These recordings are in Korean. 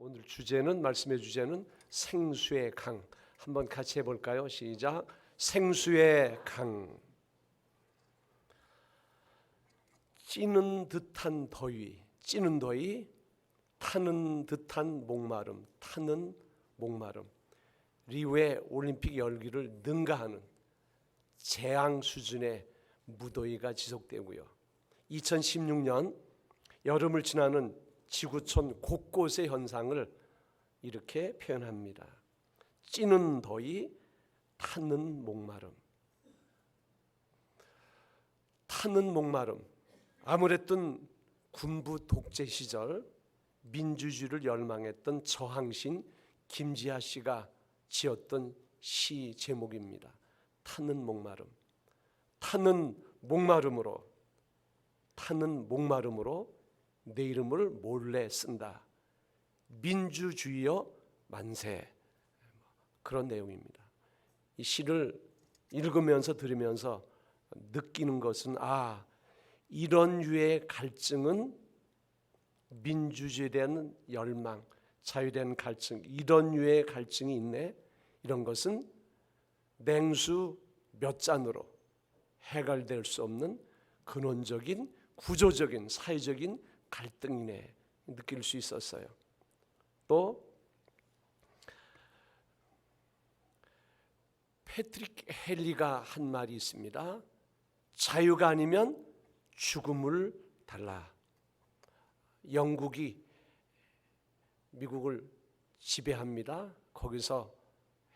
오늘 주제는 말씀의 주제는 생수의 강. 한번 같이 해볼까요? 시작. 생수의 강. 찌는 듯한 더위, 찌는 더위, 타는 듯한 목마름, 타는 목마름. 리우의 올림픽 열기를 능가하는 재앙 수준의 무더위가 지속되고요. 2016년 여름을 지나는 지구촌 곳곳의 현상을 이렇게 표현합니다. 찌는 더위, 타는 목마름. 타는 목마름. 아무랬던 군부 독재 시절 민주주의를 열망했던 저항신 김지하 씨가 지었던 시 제목입니다. 타는 목마름. 타는 목마름으로 내 이름을 몰래 쓴다. 민주주의여 만세. 그런 내용입니다. 이 시를 읽으면서 들으면서 느끼는 것은 이런 유의 갈증은 민주주의에 대한 열망, 자유에 대한 갈증, 이런 유의 갈증이 있네. 이런 것은 냉수 몇 잔으로 해결될 수 없는 근원적인 구조적인 사회적인 갈등이네 느낄 수 있었어요. 또 패트릭 헨리가 한 말이 있습니다. 자유가 아니면 죽음을 달라. 영국이 미국을 지배합니다. 거기서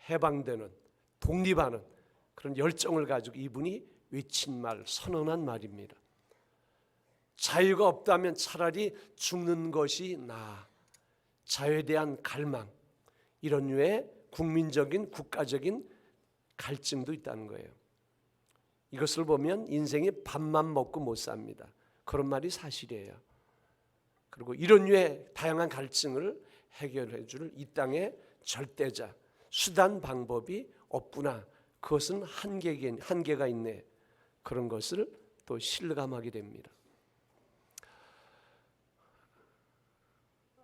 해방되는 독립하는 그런 열정을 가지고 이분이 외친 말, 선언한 말입니다. 자유가 없다면 차라리 죽는 것이 나아. 자유에 대한 갈망, 이런 류의 국민적인 국가적인 갈증도 있다는 거예요. 이것을 보면 인생이 밥만 먹고 못 삽니다. 그런 말이 사실이에요. 그리고 이런 류의 다양한 갈증을 해결해 줄 이 땅의 절대자, 수단 방법이 없구나. 그것은 한계가 있네. 그런 것을 또 실감하게 됩니다.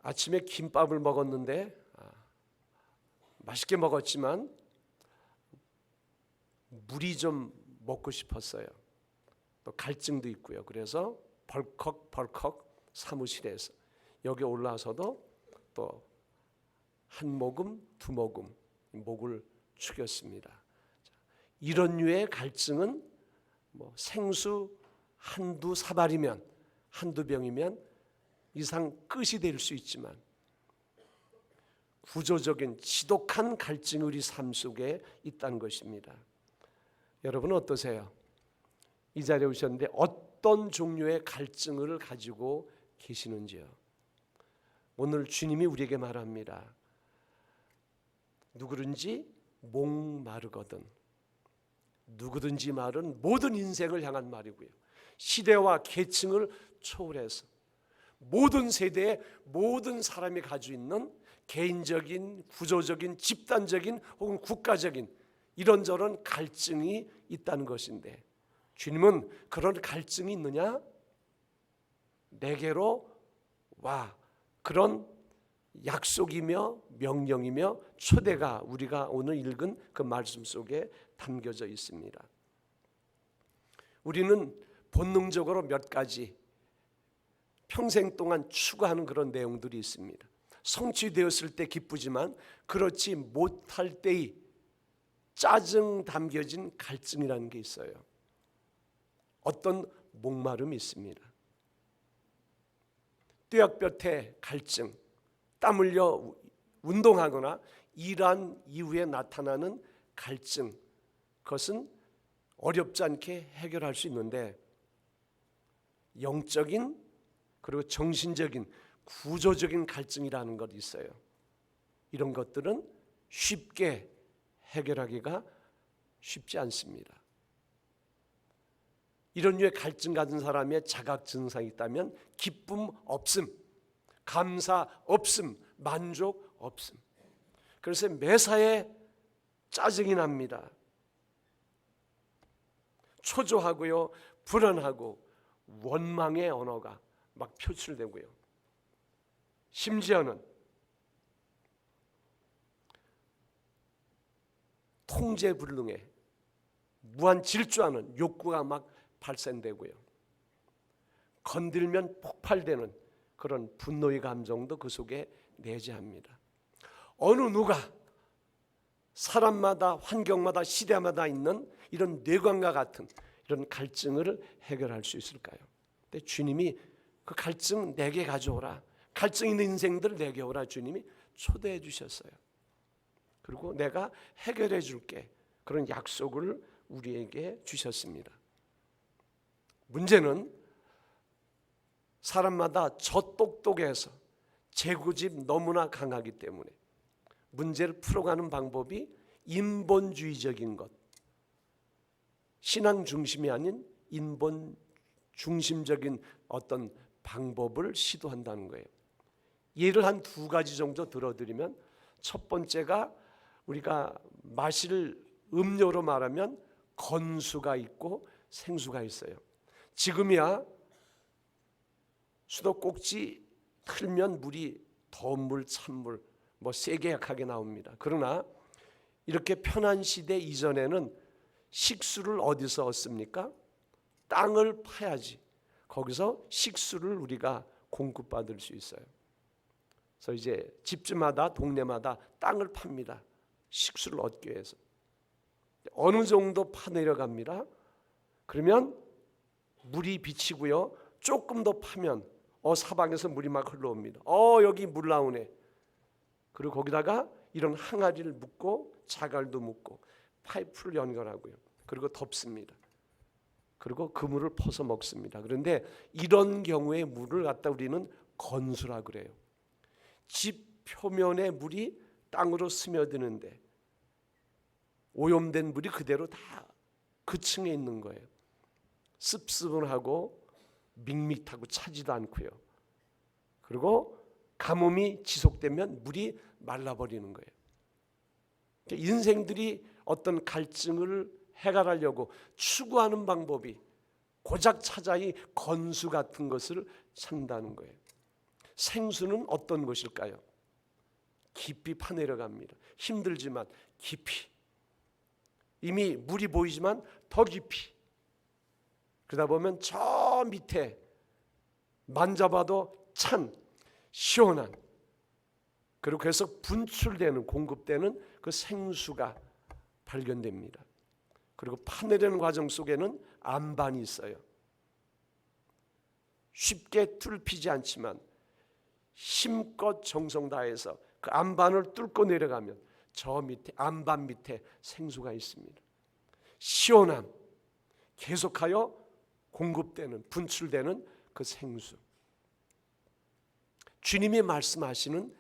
아침에 김밥을 먹었는데 맛있게 먹었지만 물이 좀 먹고 싶었어요. 또 갈증도 있고요. 그래서 벌컥 사무실에서 여기 올라와서도 또 한 모금, 두 모금 목을 축였습니다. 이런 류의 갈증은 생수 한두 사발이면, 한두 병이면 이상 끝이 될 수 있지만 구조적인 지독한 갈증이 우리 삶 속에 있다는 것입니다. 여러분은 어떠세요? 이 자리에 오셨는데 어떤 종류의 갈증을 가지고 계시는지요? 오늘 주님이 우리에게 말합니다. 누구든지 목마르거든. 누구든지 말은 모든 인생을 향한 말이고요. 시대와 계층을 초월해서 모든 세대의 모든 사람이 가지고 있는 개인적인, 구조적인, 집단적인 혹은 국가적인 이런저런 갈증이 있다는 것인데 주님은 그런 갈증이 있느냐? 내게로 와. 그런 약속이며 명령이며 초대가 우리가 오늘 읽은 그 말씀 속에 담겨져 있습니다. 우리는 본능적으로 몇 가지 평생 동안 추구하는 그런 내용들이 있습니다. 성취되었을 때 기쁘지만 그렇지 못할 때의 짜증 담겨진 갈증이라는 게 있어요. 어떤 목마름이 있습니다. 뙤약볕의 갈증, 땀 흘려 운동하거나 일한 이후에 나타나는 갈증, 그것은 어렵지 않게 해결할 수 있는데 영적인 그리고 정신적인 구조적인 갈증이라는 것이 있어요. 이런 것들은 쉽게 해결하기가 쉽지 않습니다. 이런 류의 갈증 가진 사람의 자각 증상이 있다면 기쁨 없음, 감사 없음, 만족 없음. 그래서 매사에 짜증이 납니다. 초조하고요, 불안하고 원망의 언어가 막 표출되고요. 심지어는 통제불능해 무한 질주하는 욕구가 막 발생되고요. 건들면 폭발되는 그런 분노의 감정도 그 속에 내재합니다. 어느 누가 사람마다 환경마다 시대마다 있는 이런 뇌관과 같은 이런 갈증을 해결할 수 있을까요? 근데 주님이 그 갈증 내게 가져오라, 갈증 있는 인생들 내게 오라 주님이 초대해 주셨어요. 그리고 내가 해결해 줄게, 그런 약속을 우리에게 주셨습니다. 문제는 사람마다 저 똑똑해서 제고집 너무나 강하기 때문에 문제를 풀어가는 방법이 인본주의적인 것, 신앙 중심이 아닌 인본 중심적인 어떤 방법을 시도한다는 거예요. 예를 한 두 가지 정도 들어드리면, 첫 번째가 우리가 마실 음료로 말하면 건수가 있고 생수가 있어요. 지금이야 수도꼭지 틀면 물이 더운 물, 찬물 뭐 세게 약하게 나옵니다. 그러나 이렇게 편한 시대 이전에는 식수를 어디서 얻습니까? 땅을 파야지 거기서 식수를 우리가 공급받을 수 있어요. 그래서 이제 집집마다 동네마다 땅을 팝니다. 식수를 얻기 위해서. 어느 정도 파내려갑니다. 그러면 물이 비치고요. 조금 더 파면 사방에서 물이 막 흘러옵니다. 여기 물 나오네. 그리고 거기다가 이런 항아리를 묶고 자갈도 묶고 파이프를 연결하고요. 그리고 덮습니다. 그리고 그 물을 퍼서 먹습니다. 그런데 이런 경우에 물을 갖다 우리는 건수라 그래요. 집 표면에 물이 땅으로 스며드는데 오염된 물이 그대로 다 그 층에 있는 거예요. 습습하고 밋밋하고 차지도 않고요. 그리고 가뭄이 지속되면 물이 말라버리는 거예요. 인생들이 어떤 갈증을 해결하려고 추구하는 방법이 고작 찾아이 건수 같은 것을 찾는다는 거예요. 생수는 어떤 것일까요? 깊이 파내려갑니다. 힘들지만 깊이. 이미 물이 보이지만 더 깊이. 그러다 보면 저 밑에 만져봐도 찬, 시원한, 그리고 그래서 분출되는, 공급되는 그 생수가 발견됩니다. 그리고 파내려는 과정 속에는 안반이 있어요. 쉽게 뚫히지 않지만 힘껏 정성 다해서 그 안반을 뚫고 내려가면 저 밑에, 안반 밑에 생수가 있습니다. 시원함, 계속하여 공급되는, 분출되는 그 생수. 주님이 말씀하시는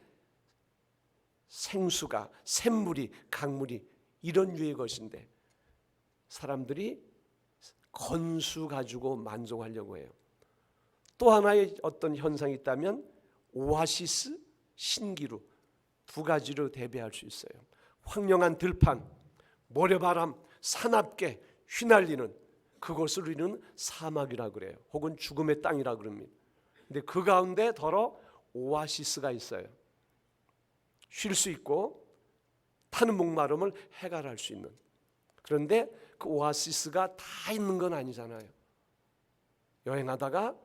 생수가, 샘물이, 강물이 이런 유의 것인데 사람들이 건수 가지고 만족하려고 해요. 또 하나의 어떤 현상이 있다면 오아시스, 신기루, 두 가지로 대비할 수 있어요. 황량한 들판, 모래바람, 사납게 휘날리는 그것을 우리는 사막이라 그래요. 혹은 죽음의 땅이라 그럽니다. 근데 그 가운데 더러 오아시스가 있어요. 쉴 수 있고 타는 목마름을 해결할 수 있는. 그런데 그 오아시스가 다 있는 건 아니잖아요. 여행하다가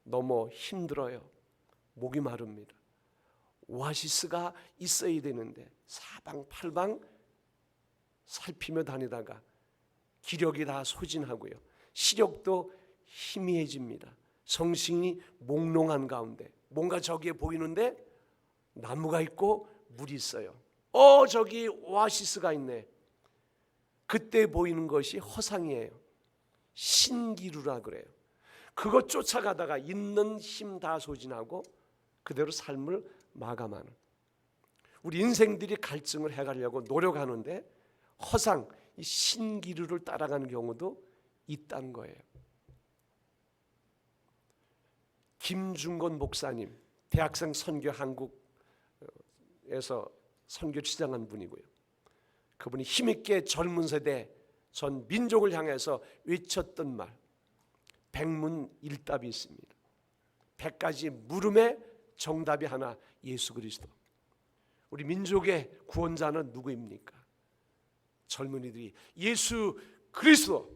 너무 힘들어요. 목이 마릅니다. 오아시스가 있어야 되는데 사방팔방 살피며 다니다가 기력이 다 소진하고요. 시력도 희미해집니다. 정신이 몽롱한 가운데 뭔가 저기에 보이는데 나무가 있고 물이 있어요. 저기 오아시스가 있네. 그때 보이는 것이 허상이에요. 신기루라 그래요. 그것 쫓아가다가 있는 힘 다 소진하고 그대로 삶을 마감하는. 우리 인생들이 갈증을 해가려고 노력하는데 허상, 이 신기루를 따라가는 경우도 있다는 거예요. 김중건 목사님, 대학생 선교 한국에서 선교 취장한 분이고요. 그분이 힘있게 젊은 세대 전 민족을 향해서 외쳤던 말, 백문일답이 있습니다. 100가지 물음의 정답이 하나, 예수 그리스도. 우리 민족의 구원자는 누구입니까? 젊은이들이 예수 그리스도,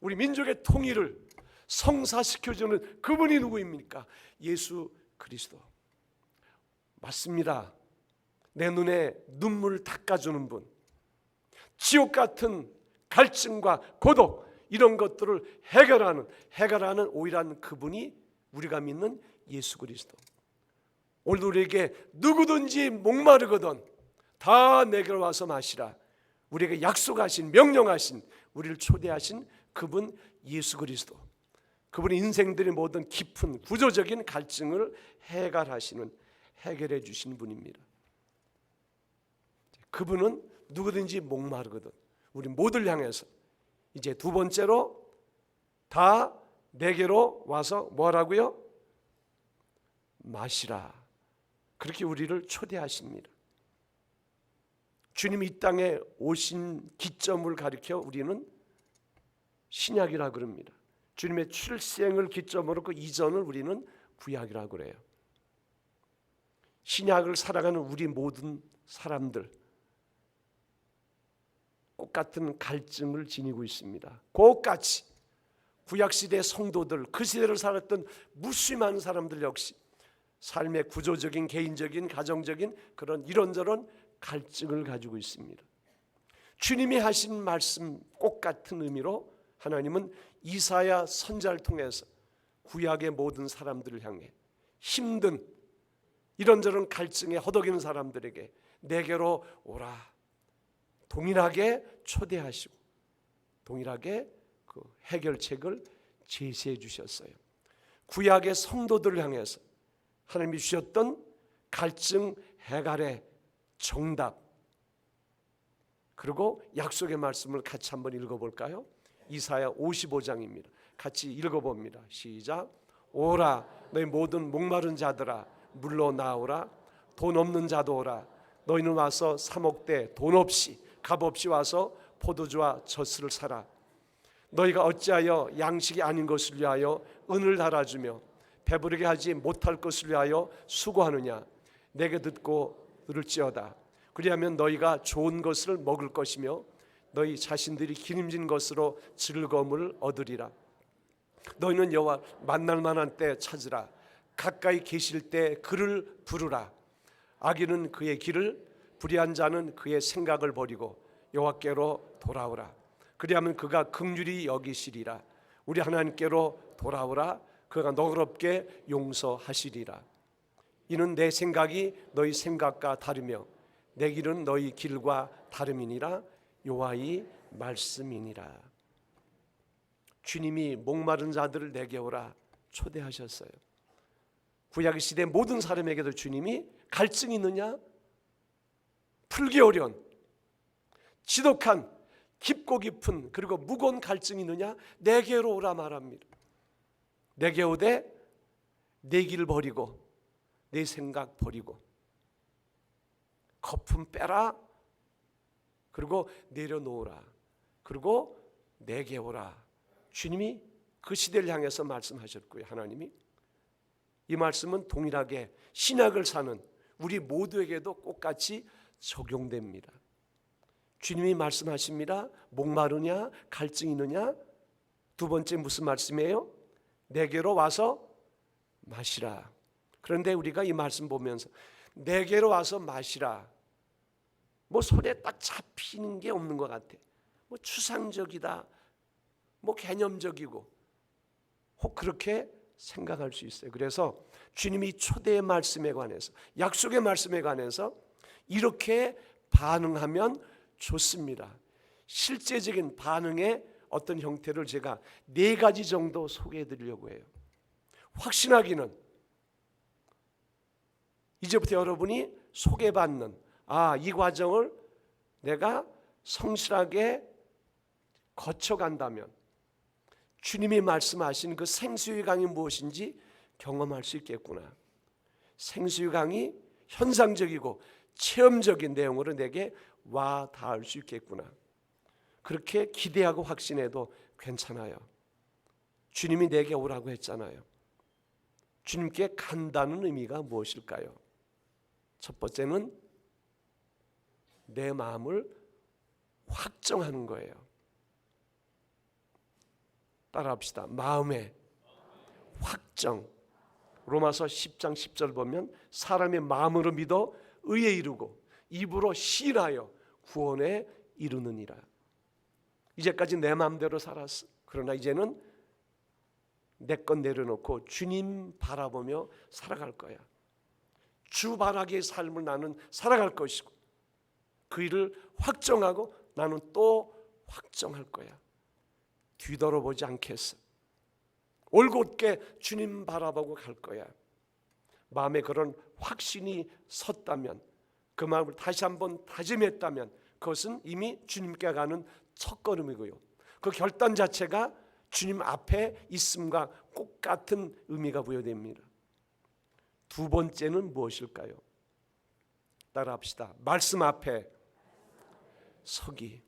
우리 민족의 통일을 성사시켜주는 그분이 누구입니까? 예수 그리스도. 맞습니다. 내 눈에 눈물을 닦아주는 분, 지옥 같은 갈증과 고독 이런 것들을 해결하는 오일한 그분이 우리가 믿는 예수 그리스도. 오늘 우리에게 누구든지 목마르거든 다 내게로 와서 마시라. 우리에게 약속하신, 명령하신, 우리를 초대하신 그분 예수 그리스도. 그분이 인생들의 모든 깊은 구조적인 갈증을 해결해 주시는 분입니다. 그분은 누구든지 목마르거든 우리 모두를 향해서 이제 두 번째로 다 내게로 와서 뭐라고요? 마시라. 그렇게 우리를 초대하십니다. 주님이 이 땅에 오신 기점을 가리켜 우리는 신약이라 그럽니다. 주님의 출생을 기점으로 그 이전을 우리는 구약이라 그래요. 신약을 살아가는 우리 모든 사람들 똑같은 갈증을 지니고 있습니다. 똑같이 구약시대 성도들, 그 시대를 살았던 무수히 사람들 역시 삶의 구조적인, 개인적인, 가정적인 그런 이런저런 갈증을 가지고 있습니다. 주님이 하신 말씀 똑같은 의미로 하나님은 이사야 선지자를 통해서 구약의 모든 사람들을 향해 힘든 이런저런 갈증에 허덕이는 사람들에게 내게로 오라 동일하게 초대하시고 동일하게 그 해결책을 제시해 주셨어요. 구약의 성도들을 향해서 하나님이 주셨던 갈증 해결의 정답, 그리고 약속의 말씀을 같이 한번 읽어볼까요? 이사야 55장입니다. 같이 읽어봅니다. 시작. 오라 너희 모든 목마른 자들아 물러 나오라. 돈 없는 자도 오라. 너희는 와서 사목대 돈 없이 값 없이 와서 포도주와 젖을 사라. 너희가 어찌하여 양식이 아닌 것을 위하여 은을 달아주며 배부르게 하지 못할 것을 위하여 수고하느냐. 내게 듣고 들을지어다. 그리하면 너희가 좋은 것을 먹을 것이며 너희 자신들이 기름진 것으로 즐거움을 얻으리라. 너희는 여호와 만날 만한 때 찾으라. 가까이 계실 때 그를 부르라. 악인은 그의 길을, 불의한 자는 그의 생각을 버리고 여호와께로 돌아오라. 그리하면 그가 긍휼히 여기시리라. 우리 하나님께로 돌아오라. 그가 너그럽게 용서하시리라. 이는 내 생각이 너희 생각과 다르며 내 길은 너희 길과 다름이니라. 여호와의 말씀이니라. 주님이 목마른 자들을 내게 오라 초대하셨어요. 구약 시대 모든 사람에게도 주님이 갈증이 있느냐? 풀기 어려운 지독한 깊고 깊은 그리고 무거운 갈증이 있느냐? 내게로 오라 말합니다. 내게 오되 내 길 버리고 내 생각 버리고 거품 빼라. 그리고 내려놓으라. 그리고 내게 오라. 주님이 그 시대를 향해서 말씀하셨고요. 하나님이 이 말씀은 동일하게 신약을 사는 우리 모두에게도 똑같이 적용됩니다. 주님이 말씀하십니다. 목마르냐? 갈증이 있느냐? 두 번째 무슨 말씀이에요? 내게로 와서 마시라. 그런데 우리가 이 말씀 보면서 내게로 와서 마시라, 뭐 손에 딱 잡히는 게 없는 것 같아. 뭐 추상적이다, 뭐 개념적이고 혹 그렇게 생각할 수 있어요. 그래서 주님이 초대의 말씀에 관해서, 약속의 말씀에 관해서 이렇게 반응하면 좋습니다. 실제적인 반응의 어떤 형태를 제가 4가지 정도 소개해 드리려고 해요. 확신하기는 이제부터 여러분이 소개받는, 이 과정을 내가 성실하게 거쳐간다면 주님이 말씀하신 그 생수의 강이 무엇인지 경험할 수 있겠구나. 생수의 강이 현상적이고 체험적인 내용으로 내게 와 닿을 수 있겠구나. 그렇게 기대하고 확신해도 괜찮아요. 주님이 내게 오라고 했잖아요. 주님께 간다는 의미가 무엇일까요? 첫 번째는 내 마음을 확정하는 거예요. 따라합시다. 마음의 확정. 로마서 10장 10절 보면 사람의 마음으로 믿어 의에 이르고 입으로 신하여 구원에 이르느니라. 이제까지 내 마음대로 살았어. 그러나 이제는 내 것 내려놓고 주님 바라보며 살아갈 거야. 주 바라기의 삶을 나는 살아갈 것이고 그 일을 확정하고 나는 또 확정할 거야. 뒤돌아보지 않겠어. 올곧게 주님 바라보고 갈 거야. 마음에 그런 확신이 섰다면, 그 마음을 다시 한번 다짐했다면 그것은 이미 주님께 가는 첫걸음이고요. 그 결단 자체가 주님 앞에 있음과 똑같은 의미가 부여됩니다. 두 번째는 무엇일까요? 따라합시다. 말씀 앞에 서기.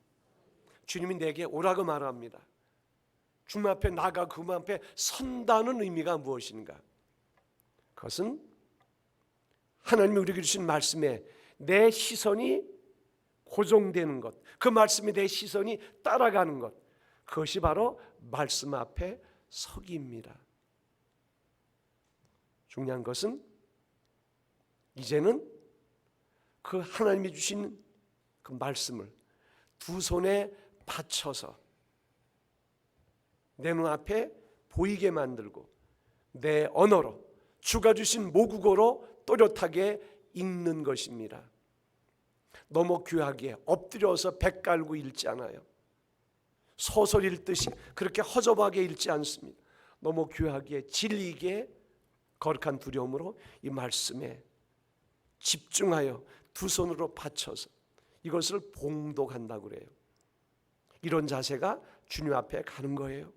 주님이 내게 오라고 말합니다. 주님 앞에 나가 그 앞에 선다는 의미가 무엇인가? 그것은 하나님이 우리에게 주신 말씀에 내 시선이 고정되는 것, 그 말씀에 내 시선이 따라가는 것, 그것이 바로 말씀 앞에 서기입니다. 중요한 것은 이제는 그 하나님이 주신 그 말씀을 두 손에 받쳐서 내 눈앞에 보이게 만들고 내 언어로, 주가 주신 모국어로 또렷하게 읽는 것입니다. 너무 귀하게 엎드려서 배 깔고 읽지 않아요. 소설 읽듯이 그렇게 허접하게 읽지 않습니다. 너무 귀하게 진리게 거룩한 두려움으로 이 말씀에 집중하여 두 손으로 받쳐서 이것을 봉독한다고 그래요. 이런 자세가 주님 앞에 가는 거예요.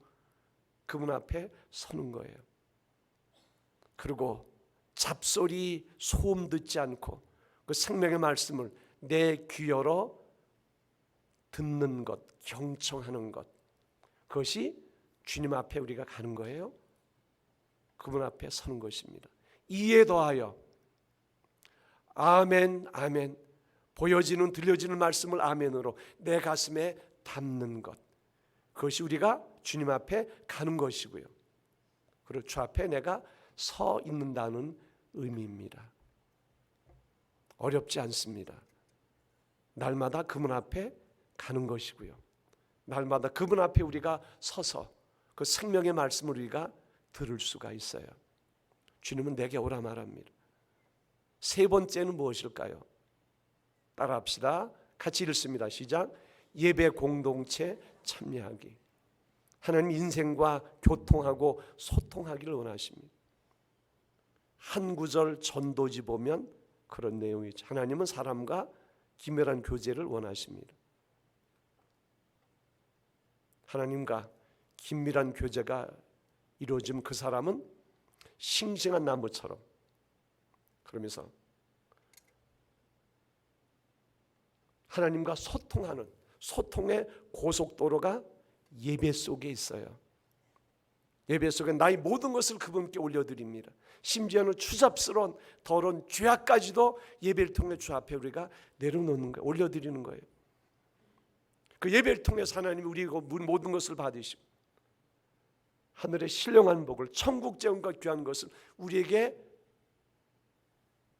그분 앞에 서는 거예요. 그리고 잡소리 소음 듣지 않고 그 생명의 말씀을 내 귀여로 듣는 것, 경청하는 것, 그것이 주님 앞에 우리가 가는 거예요. 그분 앞에 서는 것입니다. 이에 더하여 아멘 아멘, 보여지는 들려지는 말씀을 아멘으로 내 가슴에 담는 것, 그것이 우리가 주님 앞에 가는 것이고요. 그리고 주 앞에 내가 서 있는다는 의미입니다. 어렵지 않습니다. 날마다 그분 앞에 가는 것이고요. 날마다 그분 앞에 우리가 서서 그 생명의 말씀을 우리가 들을 수가 있어요. 주님은 내게 오라 말합니다. 세 번째는 무엇일까요? 따라합시다. 같이 읽습니다. 시작. 예배 공동체 참여하기. 하나님 인생과 교통하고 소통하기를 원하십니다. 한 구절 전도지 보면 그런 내용이죠. 하나님은 사람과 긴밀한 교제를 원하십니다. 하나님과 긴밀한 교제가 이루어지면 그 사람은 싱싱한 나무처럼, 그러면서 하나님과 소통하는 소통의 고속도로가 예배 속에 있어요. 예배 속에 나의 모든 것을 그분께 올려드립니다. 심지어는 추잡스러운 더러운 죄악까지도 예배를 통해 주 앞에 우리가 내려놓는 거예요. 올려드리는 거예요. 그 예배를 통해서 하나님이 우리 모든 것을 받으시고 하늘의 신령한 복을, 천국 재원과 귀한 것을 우리에게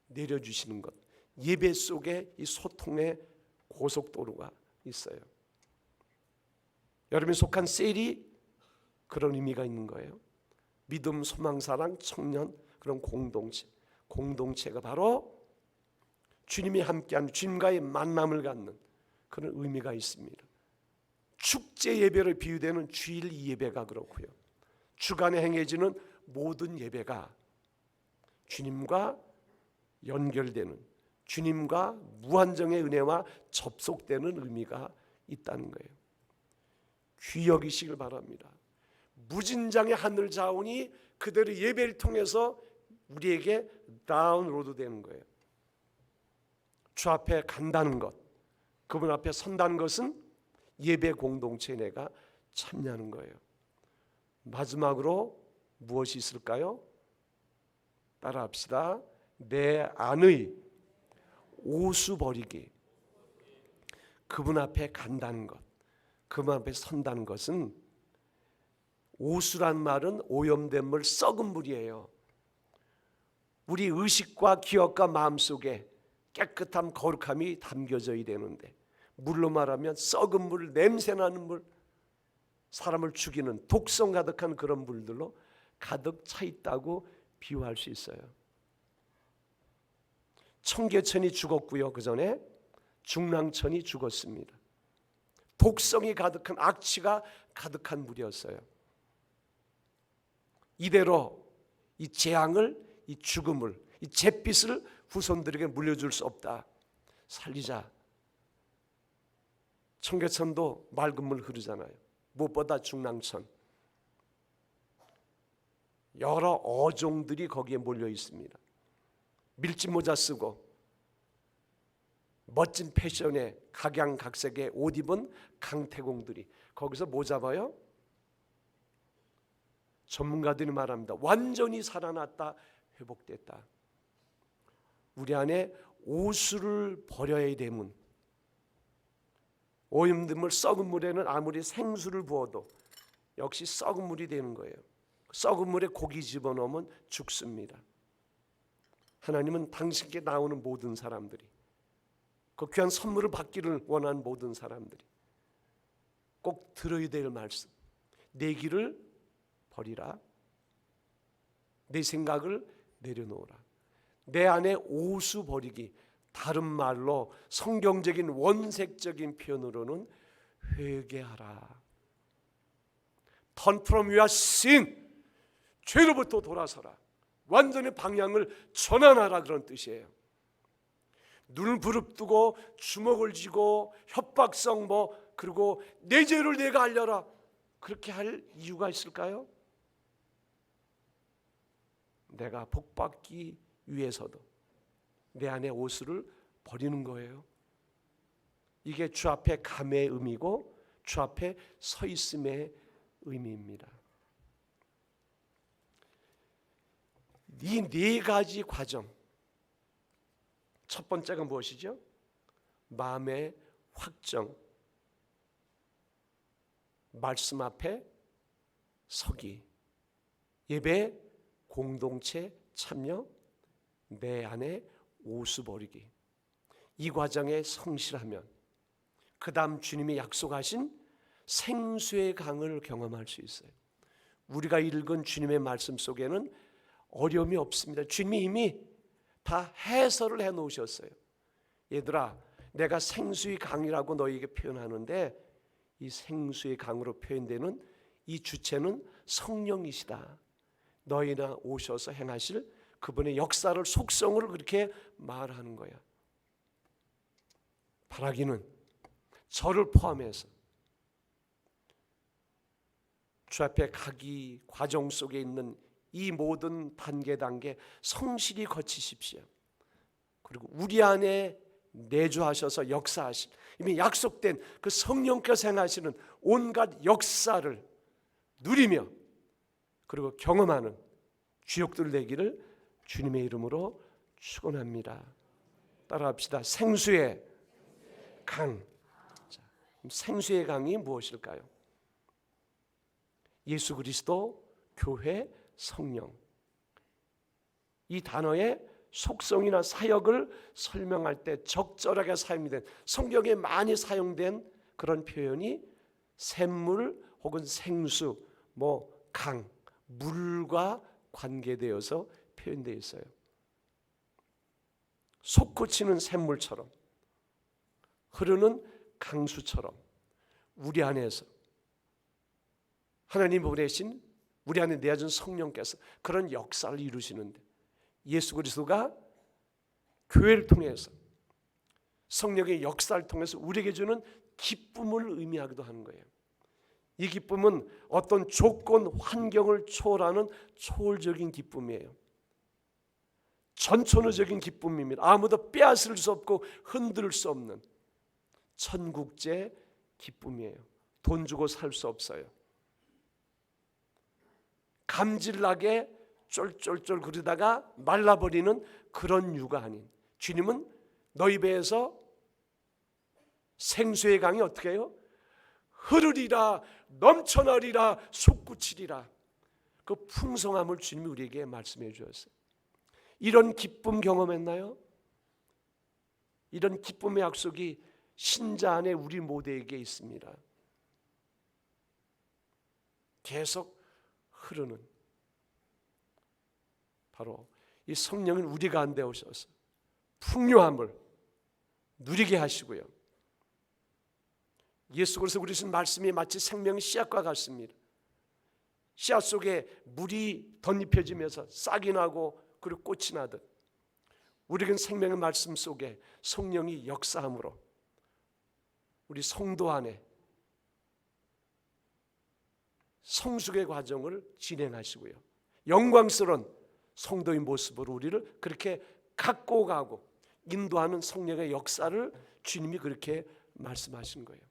내려주시는 것, 예배 속에 이 소통의 고속도로가 있어요. 여러분이 속한 셀이 그런 의미가 있는 거예요. 믿음, 소망, 사랑, 청년, 그런 공동체가 바로 주님이 함께하는, 주님과의 만남을 갖는 그런 의미가 있습니다. 축제 예배를 비유되는 주일 예배가 그렇고요. 주간에 행해지는 모든 예배가 주님과 연결되는, 주님과 무한정의 은혜와 접속되는 의미가 있다는 거예요. 귀히 여기시길 바랍니다. 무진장의 하늘 자원이 그대로 예배를 통해서 우리에게 다운로드 되는 거예요. 주 앞에 간다는 것, 그분 앞에 선다는 것은 예배 공동체에 내가 참여하는 거예요. 마지막으로 무엇이 있을까요? 따라합시다. 내 안의 오수 버리기. 그분 앞에 간다는 것, 그분 앞에 선다는 것은 오수란 말은 오염된 물, 썩은 물이에요. 우리 의식과 기억과 마음속에 깨끗함, 거룩함이 담겨져야 되는데 물로 말하면 썩은 물, 냄새나는 물, 사람을 죽이는 독성 가득한 그런 물들로 가득 차 있다고 비유할 수 있어요. 청계천이 죽었고요. 그 전에 중랑천이 죽었습니다. 독성이 가득한, 악취가 가득한 물이었어요. 이대로 이 재앙을, 이 죽음을, 이 잿빛을 후손들에게 물려줄 수 없다. 살리자. 청계천도 맑은 물 흐르잖아요. 무엇보다 중랑천, 여러 어종들이 거기에 몰려 있습니다. 밀짚 모자 쓰고 멋진 패션에 각양각색의 옷 입은 강태공들이 거기서 뭐 잡아요? 전문가들이 말합니다. 완전히 살아났다, 회복됐다. 우리 안에 오수를 버려야 되면, 오염된 물, 썩은 물에는 아무리 생수를 부어도 역시 썩은 물이 되는 거예요. 썩은 물에 고기 집어넣으면 죽습니다. 하나님은 당신께 나오는 모든 사람들이, 그 귀한 선물을 받기를 원하는 모든 사람들이 꼭 들어야 될 말씀, 내 길을 버리라, 내 생각을 내려놓으라, 내 안에 오수 버리기, 다른 말로 성경적인 원색적인 표현으로는 회개하라. Turn from your sin, 죄로부터 돌아서라, 완전히 방향을 전환하라, 그런 뜻이에요. 눈을 부릅뜨고 주먹을 쥐고 협박성 그리고 내 죄를 내가 알려라, 그렇게 할 이유가 있을까요? 내가 복받기 위해서도 내 안에 오수를 버리는 거예요. 이게 주 앞에 감의 의미고 주 앞에 서 있음의 의미입니다. 이 네 가지 과정, 첫 번째가 무엇이죠? 마음의 확정, 말씀 앞에 서기, 예배 공동체 참여, 내 안에 오수 버리기. 이 과정에 성실하면 그 다음 주님이 약속하신 생수의 강을 경험할 수 있어요. 우리가 읽은 주님의 말씀 속에는 어려움이 없습니다. 주님이 이미 다 해설을 해놓으셨어요. 얘들아, 내가 생수의 강이라고 너희에게 표현하는데 이 생수의 강으로 표현되는 이 주체는 성령이시다. 너희나 오셔서 행하실 그분의 역사를, 속성을 그렇게 말하는 거야. 바라기는 저를 포함해서 주 앞에 가기 과정 속에 있는 이 모든 단계 성실히 거치십시오. 그리고 우리 안에 내주하셔서 역사하실, 이미 약속된 그 성령께서 행하시는 온갖 역사를 누리며 그리고 경험하는 주역들 되기를 주님의 이름으로 축원합니다. 따라합시다. 생수의 강. 자, 생수의 강이 무엇일까요? 예수 그리스도, 교회, 성령. 이 단어의 속성이나 사역을 설명할 때 적절하게 사용이 된, 성경에 많이 사용된 그런 표현이 샘물 혹은 생수, 강, 물과 관계되어서 표현되어 있어요. 솟구치는 샘물처럼, 흐르는 강수처럼 우리 안에서 하나님 보내신, 우리 안에 내어준 성령께서 그런 역사를 이루시는데, 예수 그리스도가 교회를 통해서 성령의 역사를 통해서 우리에게 주는 기쁨을 의미하기도 하는 거예요. 이 기쁨은 어떤 조건, 환경을 초월하는 초월적인 기쁨이에요. 전천후적인 기쁨입니다. 아무도 빼앗을 수 없고 흔들 수 없는 천국제 기쁨이에요. 돈 주고 살 수 없어요. 감질나게 쫄쫄쫄 그러다가 말라버리는 그런 유가 아닌, 주님은 너희 배에서 생수의 강이 어떻게 해요? 흐르리라, 넘쳐나리라, 솟구치리라. 그 풍성함을 주님이 우리에게 말씀해 주었어요. 이런 기쁨 경험했나요? 이런 기쁨의 약속이 신자 안에 우리 모두에게 있습니다. 계속 흐르는, 바로 이 성령은 우리 가운데 오셔서 풍요함을 누리게 하시고요. 예수 그리스도 우리 주신 말씀이 마치 생명의 씨앗과 같습니다. 씨앗 속에 물이 덧입혀지면서 싹이 나고 그리고 꽃이 나듯 우리는 생명의 말씀 속에 성령이 역사함으로 우리 성도 안에 성숙의 과정을 진행하시고요. 영광스러운 성도의 모습으로 우리를 그렇게 갖고 가고 인도하는 성령의 역사를 주님이 그렇게 말씀하신 거예요.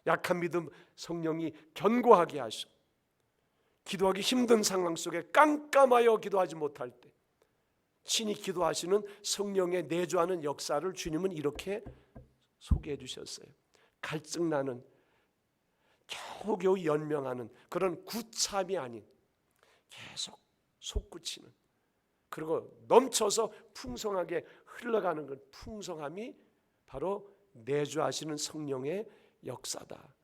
약한 믿음 성령이 견고하게 하시고 기도하기 힘든 상황 속에 깜깜하여 기도하지 못할 때 친히 기도하시는 성령의 내주하는 역사를 주님은 이렇게 소개해 주셨어요. 갈증나는 겨우겨우 연명하는 그런 구참이 아닌 계속 솟구치는, 그리고 넘쳐서 풍성하게 흘러가는 그 풍성함이 바로 내주하시는 성령의 역사다.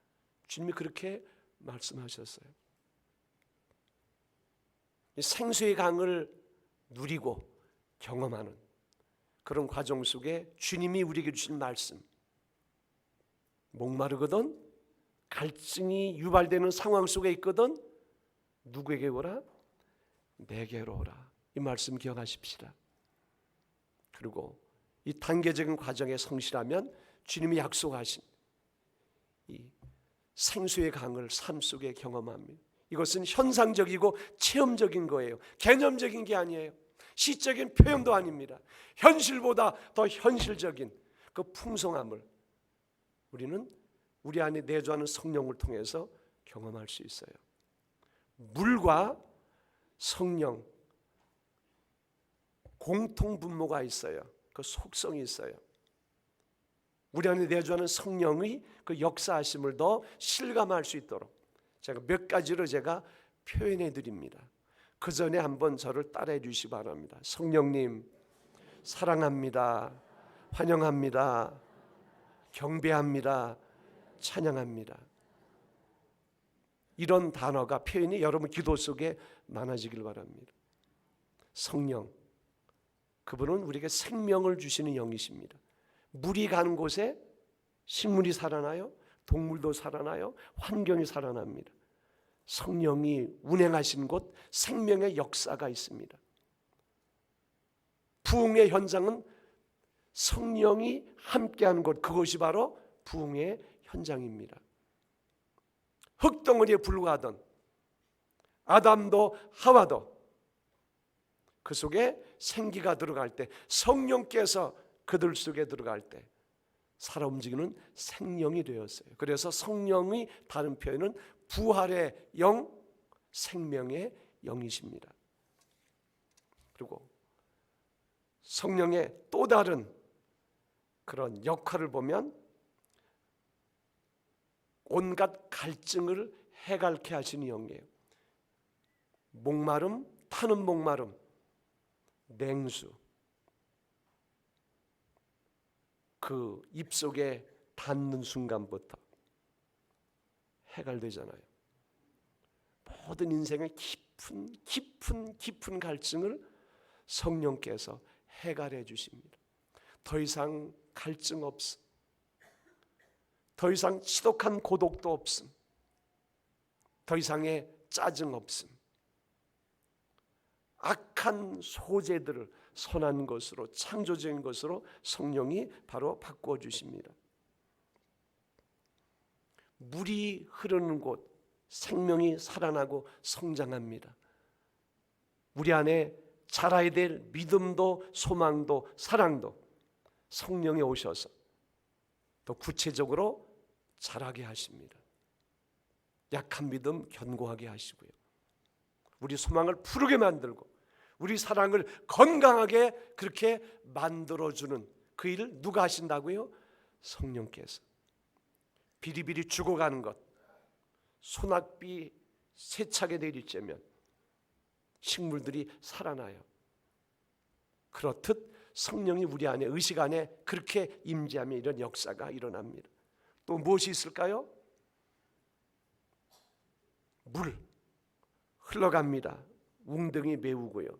주님이 그렇게 말씀하셨어요. 생수의 강을 누리고 경험하는 그런 과정 속에 주님이 우리에게 주신 말씀, 목마르거든, 갈증이 유발되는 상황 속에 있거든 누구에게 오라? 내게로 오라. 이 말씀 기억하십시다. 그리고 이 단계적인 과정에 성실하면 주님이 약속하신 이 생수의 강을 삶 속에 경험합니다. 이것은 현상적이고 체험적인 거예요. 개념적인 게 아니에요. 시적인 표현도 아닙니다. 현실보다 더 현실적인 그 풍성함을 우리는 우리 안에 내주하는 성령을 통해서 경험할 수 있어요. 물과 성령 공통 분모가 있어요. 그 속성이 있어요. 우리 안에 내주하는 성령의 그 역사하심을 더 실감할 수 있도록 제가 몇 가지로 제가 표현해 드립니다. 그 전에 한번 저를 따라해 주시기 바랍니다. 성령님 사랑합니다. 환영합니다. 경배합니다. 찬양합니다. 이런 단어가 표현이 여러분 기도 속에 많아지길 바랍니다. 성령, 그분은 우리에게 생명을 주시는 영이십니다. 물이 가는 곳에 식물이 살아나요. 동물도 살아나요. 환경이 살아납니다. 성령이 운행하신 곳 생명의 역사가 있습니다. 부흥의 현장은 성령이 함께하는 곳, 그것이 바로 부흥의 현장입니다. 흙덩어리에 불과하던 아담도 하와도 그 속에 생기가 들어갈 때, 성령께서 그들 속에 들어갈 때 살아 움직이는 생명이 되었어요. 그래서 성령의 다른 표현은 부활의 영, 생명의 영이십니다. 그리고 성령의 또 다른 그런 역할을 보면 온갖 갈증을 해갈케 하시는 영이에요. 목마름, 타는 목마름, 냉수, 그 입속에 닿는 순간부터 해갈되잖아요. 모든 인생의 깊은 갈증을 성령께서 해갈해 주십니다. 더 이상 갈증 없음, 더 이상 지독한 고독도 없음, 더 이상의 짜증 없음, 악한 소재들을 선한 것으로, 창조적인 것으로 성령이 바로 바꾸어 주십니다. 물이 흐르는 곳 생명이 살아나고 성장합니다. 우리 안에 자라야 될 믿음도 소망도 사랑도 성령이 오셔서 더 구체적으로 자라게 하십니다. 약한 믿음 견고하게 하시고요. 우리 소망을 푸르게 만들고 우리 사랑을 건강하게 그렇게 만들어주는 그 일을 누가 하신다고요? 성령께서. 비리비리 죽어가는 것, 소낙비 세차게 내리쬐면 식물들이 살아나요. 그렇듯 성령이 우리 안에, 의식 안에 그렇게 임재하면 이런 역사가 일어납니다. 또 무엇이 있을까요? 물 흘러갑니다. 웅덩이 메우고요.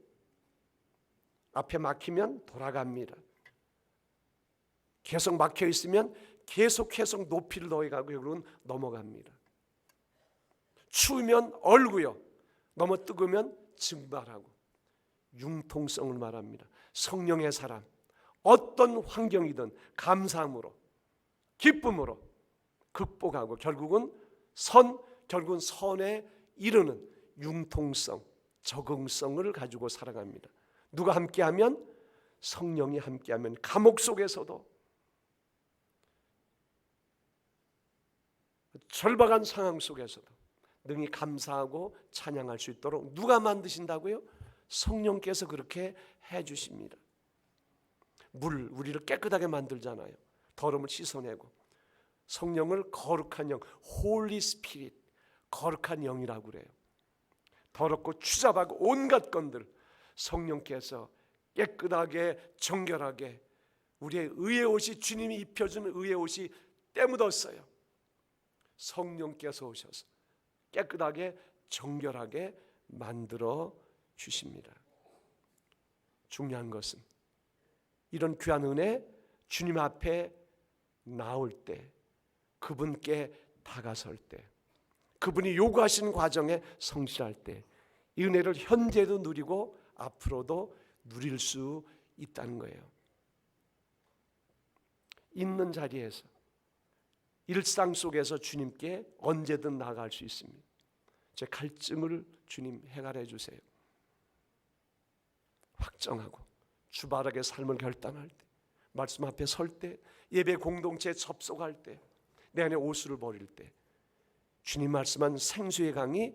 앞에 막히면 돌아갑니다. 계속 막혀 있으면 계속 높이를 더해가고 결국은 넘어갑니다. 추우면 얼고요. 너무 뜨거우면 증발하고. 융통성을 말합니다. 성령의 사람, 어떤 환경이든 감사함으로, 기쁨으로 극복하고 결국은 선에 이르는 융통성, 적응성을 가지고 살아갑니다. 누가 함께하면? 성령이 함께하면 감옥 속에서도, 절박한 상황 속에서도 능히 감사하고 찬양할 수 있도록 누가 만드신다고요? 성령께서 그렇게 해주십니다. 물, 우리를 깨끗하게 만들잖아요. 더러움을 씻어내고. 성령을 거룩한 영, 홀리 스피릿, 거룩한 영이라고 그래요. 더럽고 추잡하고 온갖 것들 성령께서 깨끗하게 정결하게, 우리의 의의 옷이, 주님이 입혀주는 의의 옷이 때 묻었어요. 성령께서 오셔서 깨끗하게 정결하게 만들어 주십니다. 중요한 것은 이런 귀한 은혜, 주님 앞에 나올 때, 그분께 다가설 때, 그분이 요구하시는 과정에 성실할 때 이 은혜를 현재도 누리고 앞으로도 누릴 수 있다는 거예요. 있는 자리에서, 일상 속에서 주님께 언제든 나아갈 수 있습니다. 제 갈증을 주님 해결해 주세요. 확정하고 주바르게 삶을 결단할 때, 말씀 앞에 설 때, 예배 공동체에 접속할 때, 내 안에 오수를 버릴 때 주님 말씀한 생수의 강이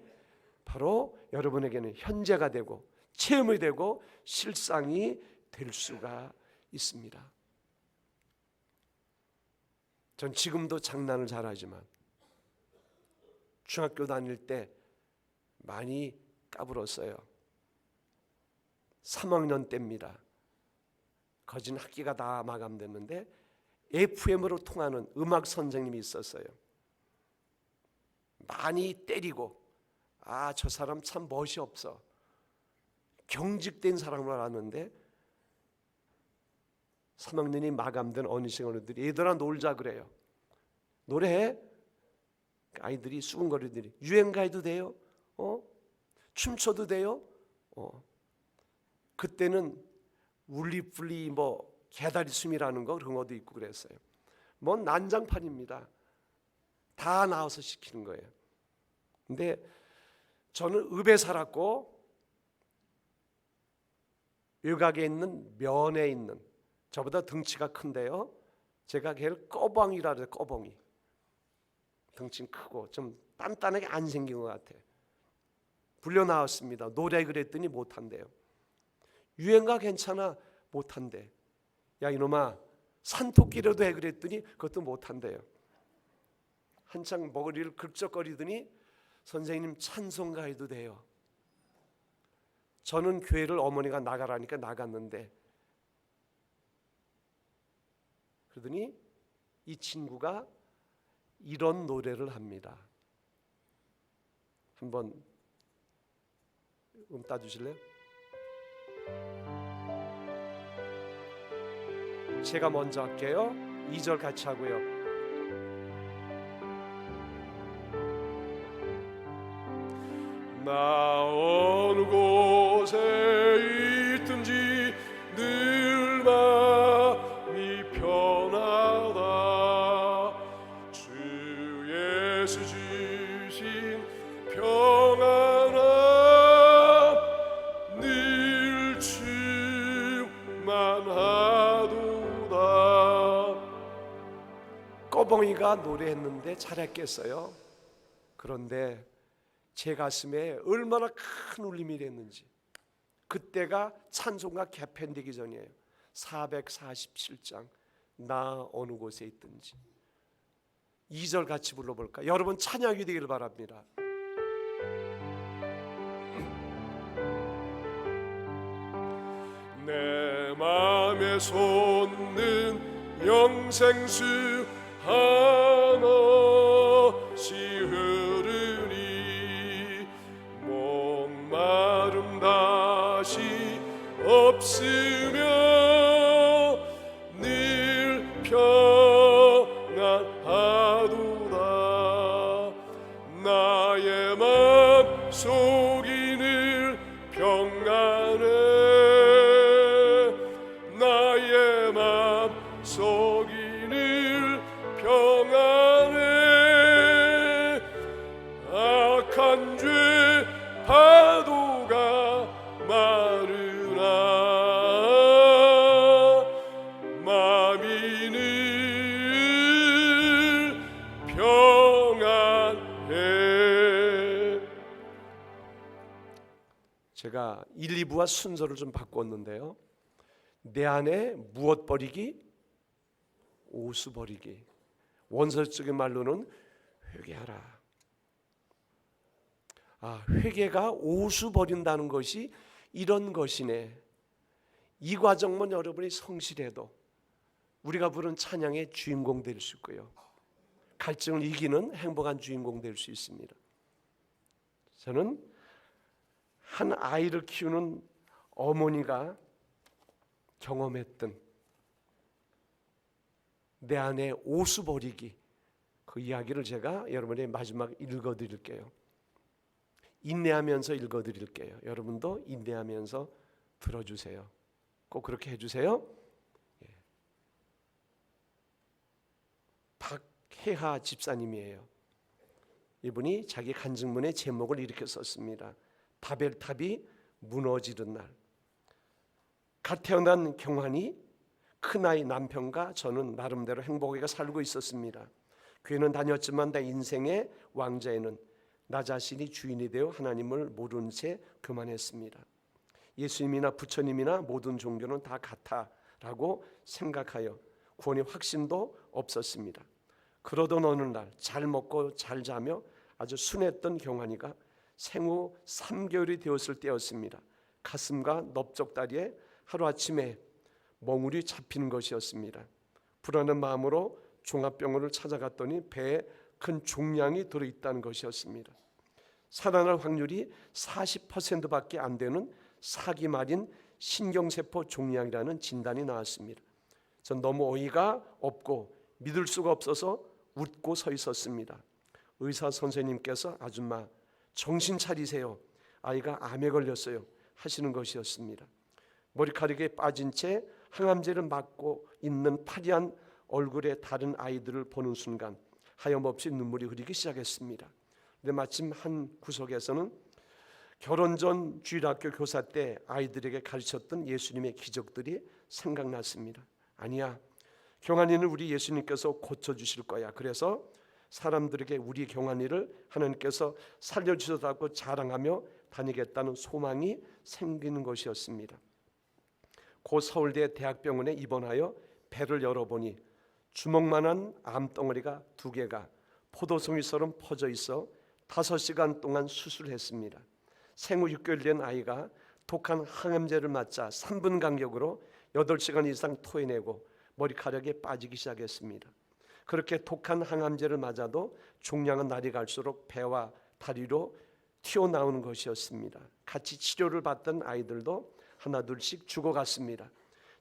바로 여러분에게는 현재가 되고 체험이 되고 실상이 될 수가 있습니다. 전 지금도 장난을 잘하지만 중학교 다닐 때 많이 까불었어요. 3학년 때입니다. 거진 학기가 다 마감됐는데 FM으로 통하는 음악 선생님이 있었어요. 많이 때리고, 저 사람 참 멋이 없어, 경직된 사람을 알았는데 3학년이 마감된 어느 시간들이 얘들아 놀자 그래요. 노래해? 아이들이 수근거리더니 유행가해도 돼요? 춤춰도 돼요? 그때는 울리풀리 개다리 춤이라는 거 그런 것도 있고 그랬어요. 난장판입니다. 다 나와서 시키는 거예요. 근데 저는 읍에 살았고 외곽에 있는 면에 있는, 저보다 덩치가 큰데요, 제가 걔를 꺼벙이라 그래요. 꺼벙이. 덩치는 크고 좀 단단하게 안 생긴 것 같아. 불려 나왔습니다. 노래 그랬더니 못한대요. 유행가 괜찮아, 못한대. 야 이놈아 산토끼라도 해 그랬더니 그것도 못한대요. 한창 머리를 긁적거리더니 선생님 찬송가 해도 돼요. 저는 교회를 어머니가 나가라니까 나갔는데, 그러더니 이 친구가 이런 노래를 합니다. 한번 따주실래요? 제가 먼저 할게요. 2절 같이 하고요. 나 어느 곳에 있든지 늘 마음이 편하다. 주 예수 주신 평안함 늘 충만하도다. 꺼벙이가 노래했는데 잘했겠어요? 그런데 제 가슴에 얼마나 큰 울림이 됐는지, 그때가 찬송가 개편되기 전이에요. 447장 나 어느 곳에 있든지. 2절 같이 불러볼까? 여러분 찬양이 되기를 바랍니다. 내 맘에 솟는 영생수 한없이 흐르니 목마름 다시 없으며 늘 평안하도다. 나의 맘 속이 늘 평안해. 나의 맘 속이 늘 평안해. 악한 죄 파도가 마르나 마음이 늘 평안해. 제가 1, 2부와 순서를 좀 바꿨는데요. 내 안에 무엇 버리기? 오수 버리기. 원서적인 말로는 회개하라. 회개가 오수 버린다는 것이 이런 것이네. 이 과정만 여러분이 성실해도 우리가 부른 찬양의 주인공 될 수 있고요, 갈증을 이기는 행복한 주인공 될 수 있습니다. 저는 한 아이를 키우는 어머니가 경험했던 내 안에 오수 버리기, 그 이야기를 제가 여러분의 마지막 읽어드릴게요. 인내하면서 읽어드릴게요. 여러분도 인내하면서 들어주세요. 꼭 그렇게 해주세요. 박혜하 집사님이에요. 이분이 자기 간증문의 제목을 이렇게 썼습니다. 바벨탑이 무너지는 날. 갓 태어난 경환이 큰아이 남편과 저는 나름대로 행복하게 살고 있었습니다. 교회는 다녔지만 내 인생의 왕좌에는 나 자신이 주인이 되어 하나님을 모르는 채 그만했습니다. 예수님이나 부처님이나 모든 종교는 다 같아라고 생각하여 구원의 확신도 없었습니다. 그러던 어느 날 잘 먹고 잘 자며 아주 순했던 경환이가 생후 3개월이 되었을 때였습니다. 가슴과 넓적다리에 하루아침에 멍울이 잡히는 것이었습니다. 불안한 마음으로 종합병원을 찾아갔더니 배에 큰 종양이 들어있다는 것이었습니다. 살아날 확률이 40%밖에 안 되는 사기 말인 신경세포 종양이라는 진단이 나왔습니다. 전 너무 어이가 없고 믿을 수가 없어서 웃고 서 있었습니다. 의사 선생님께서 아줌마 정신 차리세요. 아이가 암에 걸렸어요 하시는 것이었습니다. 머리카락에 빠진 채 항암제를 맞고 있는 파리한 얼굴의 다른 아이들을 보는 순간 하염없이 눈물이 흐르기 시작했습니다. 근데 마침 한 구석에서는 결혼 전 주일학교 교사 때 아이들에게 가르쳤던 예수님의 기적들이 생각났습니다. 아니야, 경환이는 우리 예수님께서 고쳐주실 거야. 그래서 사람들에게 우리 경환이를 하나님께서 살려주셨다고 자랑하며 다니겠다는 소망이 생기는 것이었습니다. 고 서울대 대학병원에 입원하여 배를 열어보니 주먹만한 암덩어리가 2개가 포도송이처럼 퍼져 있어 5시간 동안 수술했습니다. 생후 6개월 된 아이가 독한 항암제를 맞자 3분 간격으로 8시간 이상 토해내고 머리카락에 빠지기 시작했습니다. 그렇게 독한 항암제를 맞아도 종양은 날이 갈수록 배와 다리로 튀어나오는 것이었습니다. 같이 치료를 받던 아이들도 하나둘씩 죽어갔습니다.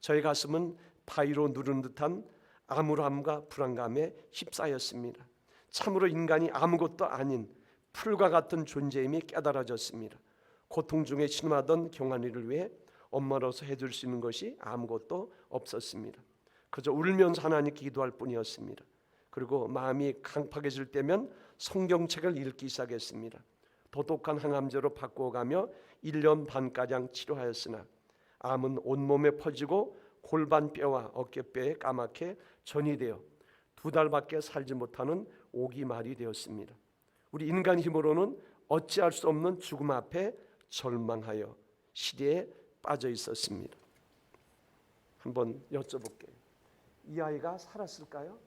저희 가슴은 바위로 누른 듯한 암울함과 불안감에 휩싸였습니다. 참으로 인간이 아무것도 아닌 풀과 같은 존재임이 깨달아졌습니다. 고통 중에 신음하던 경환이를 위해 엄마로서 해줄 수 있는 것이 아무것도 없었습니다. 그저 울면서 하나님께 기도할 뿐이었습니다. 그리고 마음이 강팍해질 때면 성경책을 읽기 시작했습니다. 도독한 항암제로 바꾸어가며 1년 반가량 치료하였으나 암은 온몸에 퍼지고 골반뼈와 어깨뼈에 까맣게 전이되어 2달밖에 살지 못하는 오기말이 되었습니다. 우리 인간 힘으로는 어찌할 수 없는 죽음 앞에 절망하여 시대에 빠져 있었습니다. 한번 여쭤볼게요. 이 아이가 살았을까요?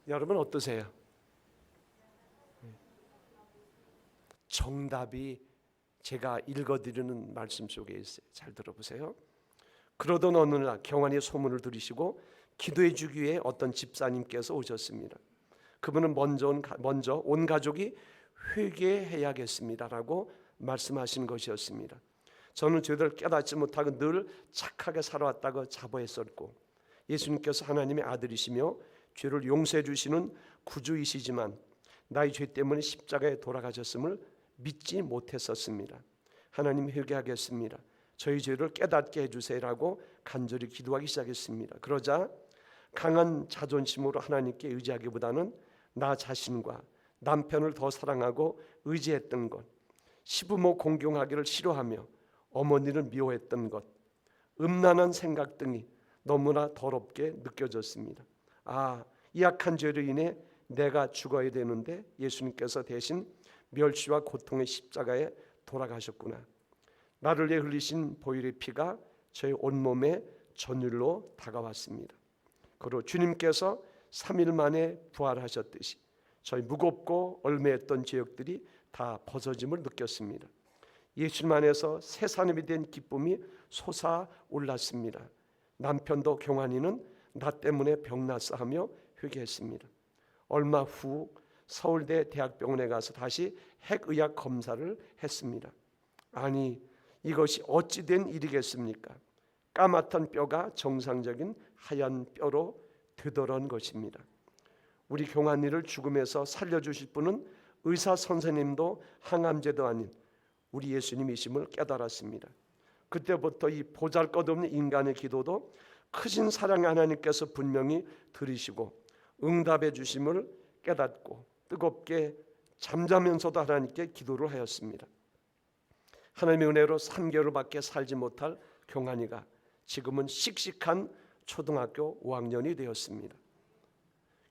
여러분 어떠세요? 정답이 제가 읽어드리는 말씀 속에 있어요. 잘 들어보세요. 그러던 어느 날 경환이의 소문을 들으시고 기도해 주기 위해 어떤 집사님께서 오셨습니다. 그분은 먼저 온 가족이 회개해야겠습니다라고 말씀하신 것이었습니다. 저는 죄를 깨닫지 못하고 늘 착하게 살아왔다고 자부했었고, 예수님께서 하나님의 아들이시며 죄를 용서해 주시는 구주이시지만 나의 죄 때문에 십자가에 돌아가셨음을 믿지 못했었습니다. 하나님, 회개하겠습니다. 저희 죄를 깨닫게 해주세요라고 간절히 기도하기 시작했습니다. 그러자 강한 자존심으로 하나님께 의지하기보다는 나 자신과 남편을 더 사랑하고 의지했던 것, 시부모 공경하기를 싫어하며 어머니를 미워했던 것, 음란한 생각 등이 너무나 더럽게 느껴졌습니다. 이 악한 죄로 인해 내가 죽어야 되는데 예수님께서 대신 멸시와 고통의 십자가에 돌아가셨구나. 나를 위해 흘리신 보혈의 피가 저의 온몸에 전율로 다가왔습니다. 그리고 주님께서 3일 만에 부활하셨듯이 저희 무겁고 얼매했던 죄악들이 다 벗어짐을 느꼈습니다. 예수님 안에서 새 사람이 된 기쁨이 솟아올랐습니다. 남편도 경환이는 나 때문에 병났어 하며 회개했습니다. 얼마 후 서울대 대학병원에 가서 다시 핵의학 검사를 했습니다. 아니, 이것이 어찌 된 일이겠습니까? 까맣던 뼈가 정상적인 하얀 뼈로 되돌아온 것입니다. 우리 경환이를 죽음에서 살려주실 분은 의사 선생님도 항암제도 아닌 우리 예수님이심을 깨달았습니다. 그때부터 이 보잘것없는 인간의 기도도 크신 사랑의 하나님께서 분명히 들으시고 응답해 주심을 깨닫고 뜨겁게 잠자면서도 하나님께 기도를 하였습니다. 하나님의 은혜로 3개월밖에 살지 못할 경환이가 지금은 씩씩한 초등학교 5학년이 되었습니다.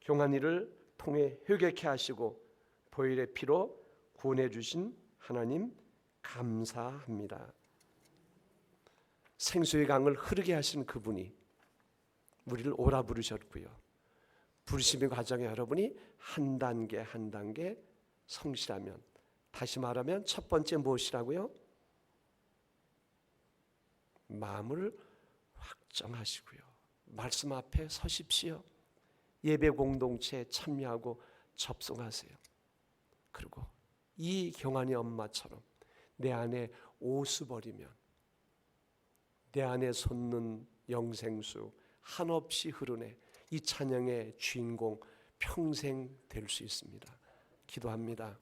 경환이를 통해 회개케 하시고 보혈의 피로 구원해 주신 하나님 감사합니다. 생수의 강을 흐르게 하신 그분이 우리를 오라 부르셨고요. 부르심의 과정에 여러분이 한 단계 한 단계 성실하면, 다시 말하면 첫 번째 무엇이라고요? 마음을 확정하시고요. 말씀 앞에 서십시오. 예배 공동체에 참여하고 접속하세요. 그리고 이 경환이 엄마처럼 내 안에 오수버리면 내 안에 솟는 영생수 한없이 흐르네 이 찬양의 주인공 평생 될 수 있습니다. 기도합니다.